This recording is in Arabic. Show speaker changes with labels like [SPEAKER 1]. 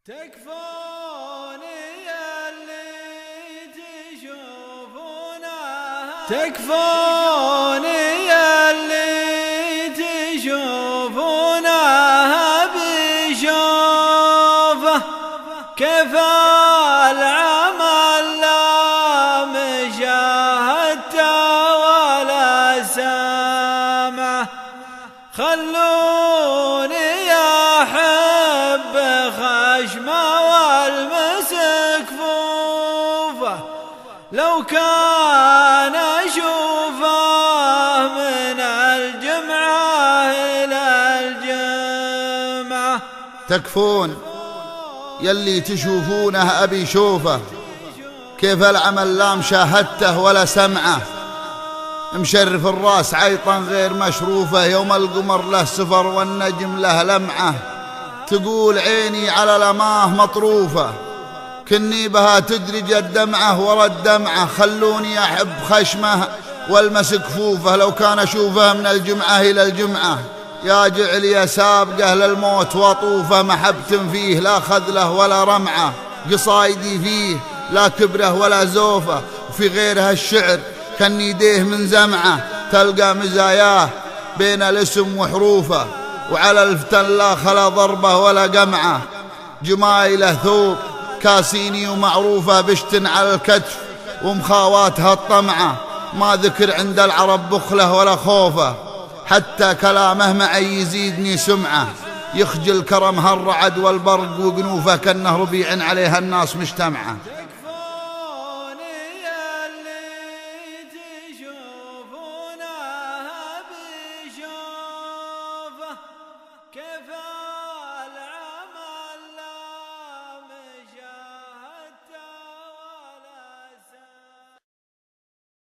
[SPEAKER 1] تكفوني اللي تشوفونها بشوفه كيف العمل لا مشاهدته ولا سمعه. خلوني أحب خشمه والمسك فوفه لو كان أشوفه من الجمعة إلى الجمعة.
[SPEAKER 2] تكفون يلي تشوفونه أبي شوفه كيف العمل لا مشاهدته ولا سمعه. مشرف الراس عيطا غير مشروفه يوم القمر له سفر والنجم له لمعه. تقول عيني على الأماه مطروفة كني بها تدرج الدمعة ورا الدمعة. خلوني أحب خشمه والمسك فوفه لو كان أشوفه من الجمعة إلى الجمعة. يا جعلي سابقه للموت وطوفه محبة فيه لا خذله ولا رمعه. قصايدي فيه لا كبره ولا زوفه وفي غيرها الشعر كالنيديه من زمعه. تلقى مزاياه بين الاسم وحروفه وعلى الفتن لا خلا ضربه ولا قمعه. جمايله ثوب كاسيني ومعروفه بشتن على الكتف ومخاواتها الطمعه. ما ذكر عند العرب بخله ولا خوفه حتى كلامه معي يزيدني سمعه. يخجل كرمها الرعد والبرق وقنوفه كأنه ربيع عليها الناس مجتمعه.